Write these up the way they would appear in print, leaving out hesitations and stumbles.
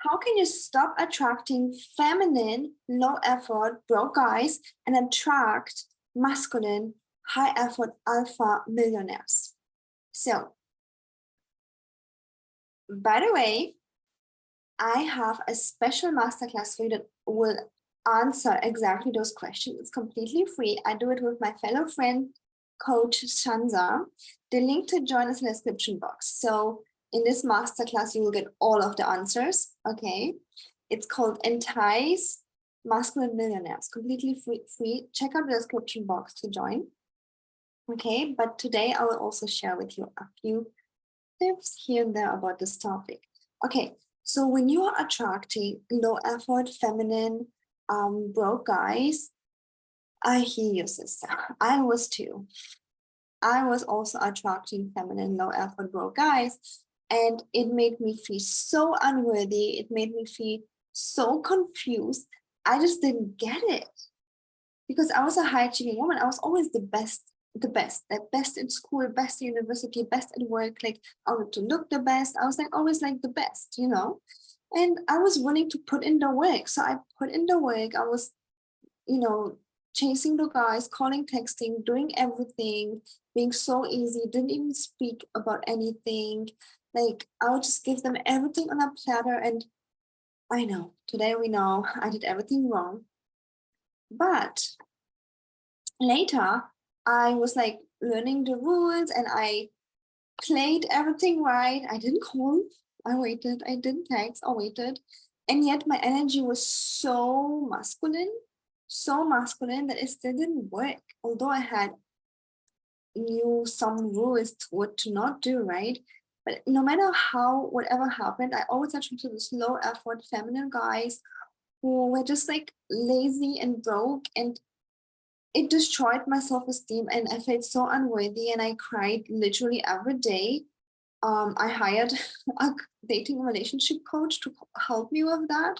How can you stop attracting feminine, low effort, broke guys and attract masculine, high effort, alpha millionaires? So, by the way, I have a special masterclass for you that will answer exactly those questions. It's completely free. I do it with my fellow friend, Coach Shanza. The link to join is in the description box. So in this masterclass, you will get all of the answers. Okay. It's called Entice Masculine Millionaires, completely free. Check out the description box to join. Okay. But today I will also share with you a few tips here and there about this topic. Okay. So when you are attracting low effort, feminine, broke guys, I hear you, sister. I was too. I was also attracting feminine, low effort, broke guys. And it made me feel so unworthy. It made me feel so confused. I just didn't get it. Because I was a high achieving woman. I was always the best, like best in school, best in university, best at work. Like I wanted to look the best. I was like always like the best, you know? And I was willing to put in the work. So I put in the work. I was, you know, chasing the guys, calling, texting, doing everything, being so easy, didn't even speak about anything. Like I would just give them everything on a platter. And I know, today we know I did everything wrong. But later, I was like learning the rules and I played everything right. I didn't call, I waited, I didn't text, I waited. And yet my energy was so masculine that it still didn't work. Although I knew some rules to what to not do, right? But no matter how, whatever happened, I always attracted these low effort feminine guys who were just like lazy and broke, and it destroyed my self-esteem and I felt so unworthy and I cried literally every day. I hired a dating relationship coach to help me with that.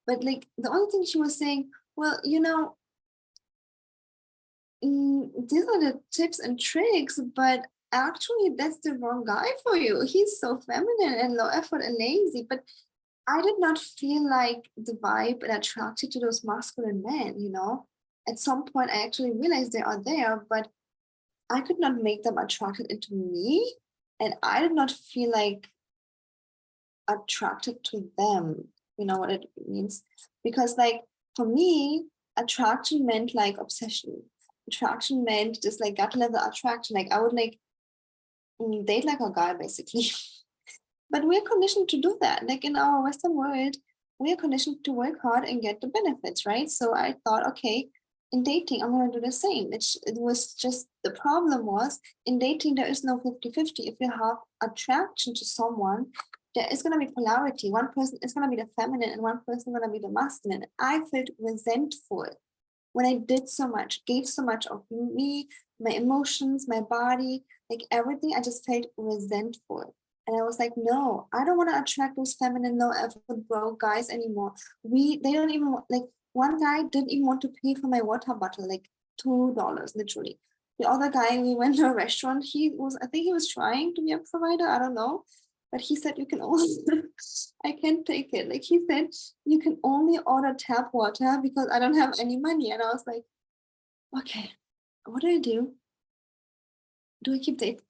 But like the only thing she was saying, well, you know, these are the tips and tricks, but actually that's the wrong guy for you. He's so feminine and low effort and lazy. But I did not feel like the vibe and attracted to those masculine men, you know. At some point, I actually realized they are there, but I could not make them attracted into me. And I did not feel like attracted to them. You know what it means? Because, like, for me, attraction meant like obsession. Attraction meant just like gut level attraction. Like, I would like date like a guy, basically. But we're conditioned to do that. Like in our Western world, we are conditioned to work hard and get the benefits, right? So I thought, okay, in dating, I'm going to do the same. It was just the problem was in dating, there is no 50-50. If you have attraction to someone, there is going to be polarity. One person is going to be the feminine and one person is going to be the masculine. I felt resentful when I did so much, gave so much of me, my emotions, my body, like everything. I just felt resentful. And I was like, no, I don't want to attract those feminine, low effort, broke guys anymore. They don't even like, one guy didn't even want to pay for my water bottle, like $2, literally. The other guy, we went to a restaurant. I think he was trying to be a provider. I don't know. But he said, you can only, I can't take it. Like he said, you can only order tap water because I don't have any money. And I was like, okay, what do? Do I keep dating?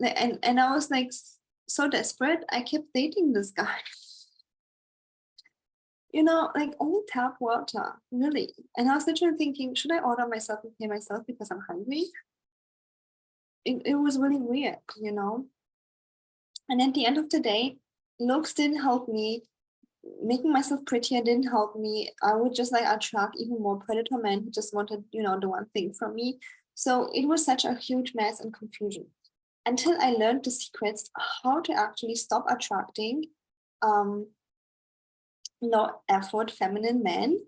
And I was like, so desperate, I kept dating this guy. You know, like only tap water, really. And I was literally thinking, should I order myself and pay myself because I'm hungry? It was really weird, you know? And at the end of the day, looks didn't help me. Making myself prettier didn't help me. I would just like attract even more predator men who just wanted, you know, the one thing from me. So it was such a huge mess and confusion until I learned the secrets how to actually stop attracting low effort feminine men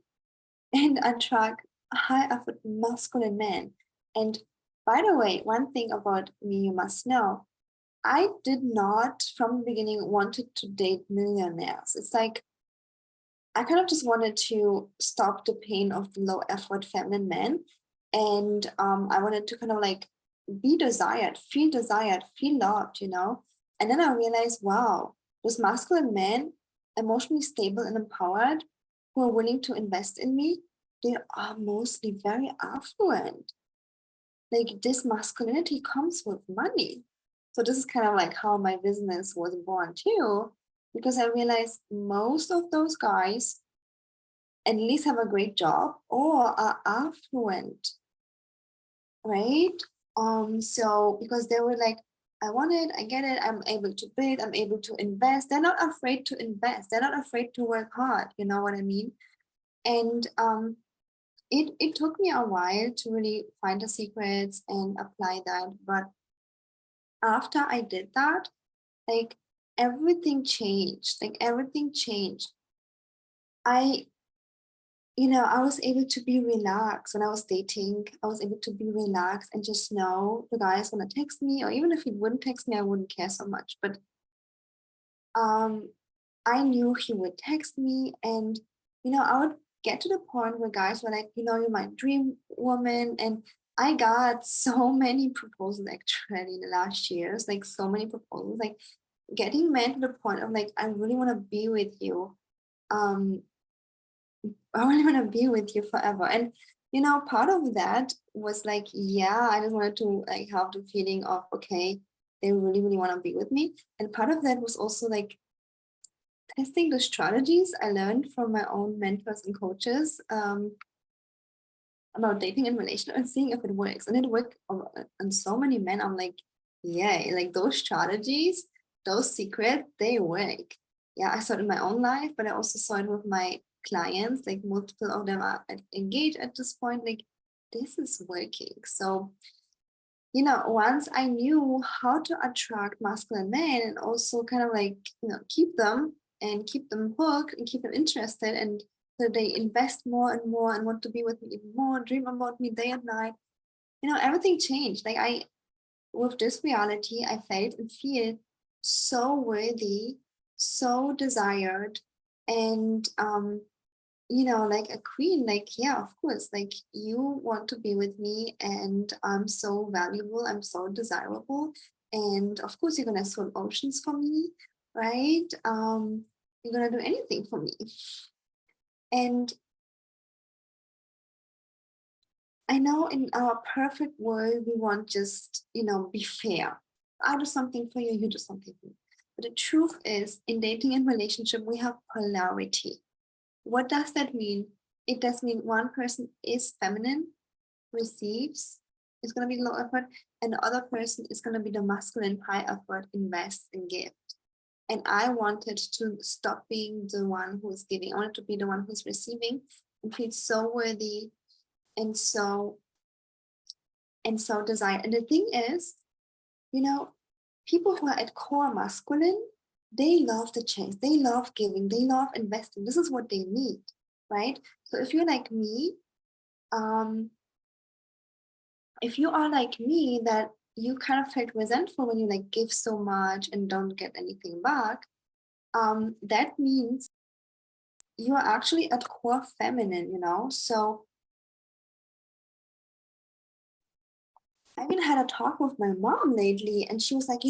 and attract high effort masculine men. And by the way, one thing about me you must know, I did not from the beginning wanted to date millionaires. It's like I kind of just wanted to stop the pain of the low effort feminine men. And I wanted to kind of like be desired, feel loved, you know? And then I realized, wow, those masculine men, emotionally stable and empowered, who are willing to invest in me, they are mostly very affluent. Like this masculinity comes with money. So this is kind of like how my business was born too, because I realized most of those guys at least have a great job or are affluent, right? So because they were like, I want it, I get it, I'm able to bid, I'm able to invest. They're not afraid to invest, they're not afraid to work hard, you know what I mean? And it took me a while to really find the secrets and apply that. But after I did that, like everything changed. Like everything changed. I, I was able to be relaxed when I was dating. I was able to be relaxed and just know the guy is gonna text me, or even if he wouldn't text me, I wouldn't care so much. But um, I knew he would text me, and I would get to the point where guys were like, you're my dream woman, and I got so many proposals actually in the last years, like so many proposals, like getting men to the point of like, I really want to be with you. Um, I really want to be with you forever. And part of that was like, yeah, I just wanted to like have the feeling of, okay, they really, really want to be with me. And part of that was also like testing the strategies I learned from my own mentors and coaches about dating and relationship and seeing if it works. And it worked on so many men. I'm like, yay, like those strategies, those secrets, they work. Yeah, I saw it in my own life, but I also saw it with my clients, like multiple of them are engaged at this point. Like, this is working. So, once I knew how to attract masculine men and also kind of like, keep them hooked and keep them interested, and so they invest more and more and want to be with me even more, dream about me day and night, everything changed. Like with this reality, I felt and feel so worthy, so desired, and like a queen, like, yeah, of course, like you want to be with me and I'm so valuable, I'm so desirable. And of course, you're gonna swim oceans for me, right? You're gonna do anything for me. And I know in our perfect world, we want just, be fair. I do something for you, you do something for me. But the truth is, in dating and relationship, we have polarity. What does that mean? It does mean one person is feminine, receives, is going to be low effort, and the other person is going to be the masculine, high effort, invest, and give. And I wanted to stop being the one who is giving. I wanted to be the one who's receiving and feel so worthy and so desired. And the thing is, people who are at core masculine, they love the chase, they love giving, they love investing. This is what they need, right? So if you're like me, if you are like me, that you kind of felt resentful when you like give so much and don't get anything back, that means you are actually at core feminine, So I even had a talk with my mom lately, and she was like,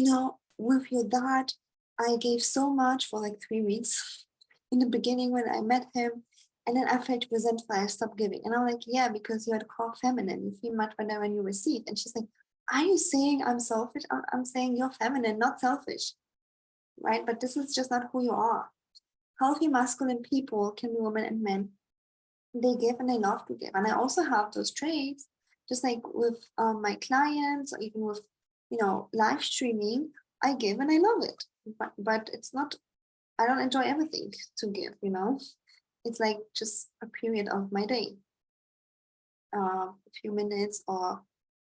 with your dad, I gave so much for like 3 weeks in the beginning when I met him. And then I felt resentful, I stopped giving. And I'm like, yeah, because you're at core feminine. You feel much better when you receive. And she's like, are you saying I'm selfish? I'm saying you're feminine, not selfish, right? But this is just not who you are. Healthy masculine people can be women and men. They give and they love to give. And I also have those traits, just like with my clients or even with, live streaming, I give and I love it. But it's not, I don't enjoy everything to give, It's like just a period of my day, a few minutes or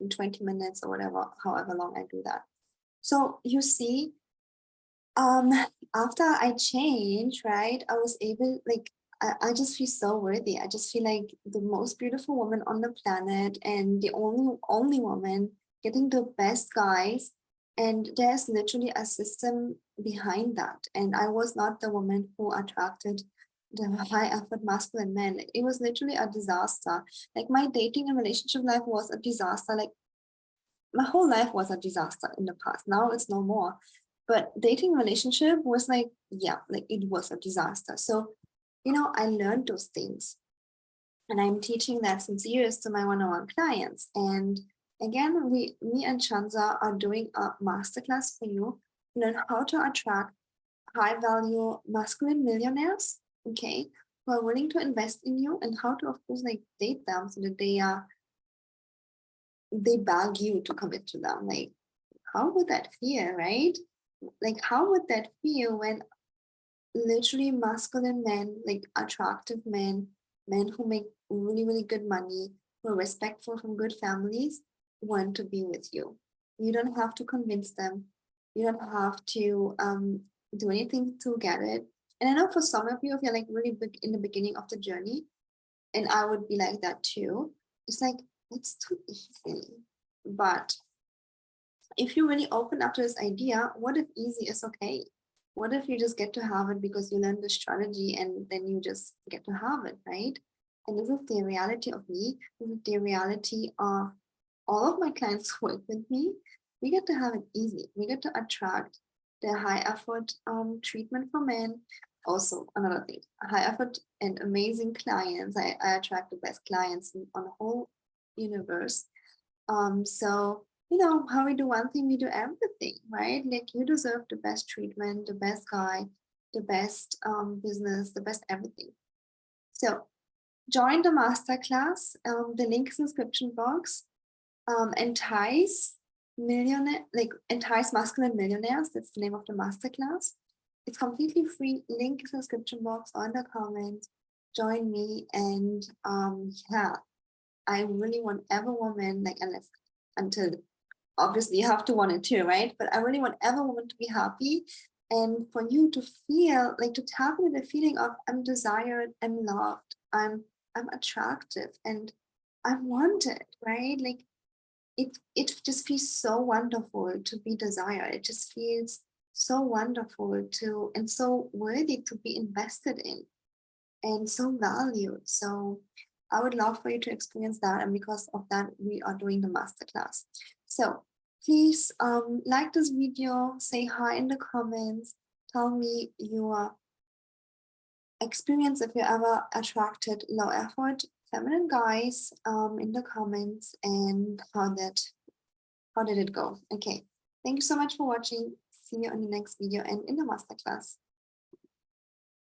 20 minutes or whatever, however long I do that. So you see, um, after I changed, right, I was able, like, I just feel so worthy. I just feel like the most beautiful woman on the planet and the only woman getting the best guys. And there's literally a system behind that. And I was not the woman who attracted the high effort masculine men. Like, it was literally a disaster. Like my dating and relationship life was a disaster. Like my whole life was a disaster in the past. Now it's no more. But dating relationship was like, yeah, like it was a disaster. So, I learned those things. And I'm teaching that since years to my one-on-one clients. And again, me and Chanza are doing a masterclass for you to learn how to attract high value masculine millionaires, okay, who are willing to invest in you, and how to, of course, like date them so that they beg you to commit to them. Like, how would that feel, right? Like, how would that feel when literally masculine men, like attractive men, men who make really, really good money, who are respectful from good families, want to be with you? You don't have to convince them. You don't have to do anything to get it. And I know for some of you, if you're like really big in the beginning of the journey, and I would be like that too, it's like, it's too easy. But if you really open up to this idea, what if easy is okay? What if you just get to have it because you learned the strategy and then you just get to have it, right? And this is the reality of me. This is the reality of all of my clients who work with me. We get to have it easy. We get to attract the high effort treatment for men. Also, another thing, high effort and amazing clients. I attract the best clients on the whole universe. So how we do one thing, we do everything, right? Like you deserve the best treatment, the best guy, the best business, the best everything. So join the masterclass. The link is in the description box. Entice Entice Masculine Millionaires. That's the name of the masterclass. It's completely free. Link is in the description box or in the comments. Join me, and yeah, I really want every woman, like until obviously you have to want it too, right? But I really want every woman to be happy, and for you to feel like to tap into the feeling of I'm desired, I'm loved, I'm attractive, and I'm wanted, right? Like it just feels so wonderful to be desired. It just feels so wonderful to and so worthy to be invested in and so valued. So I would love for you to experience that. And because of that, we are doing the masterclass. So please like this video, say hi in the comments, tell me your experience if you ever attracted low effort feminine guys in the comments, and how did it go? Okay. Thank you so much for watching. See you on the next video and in the masterclass.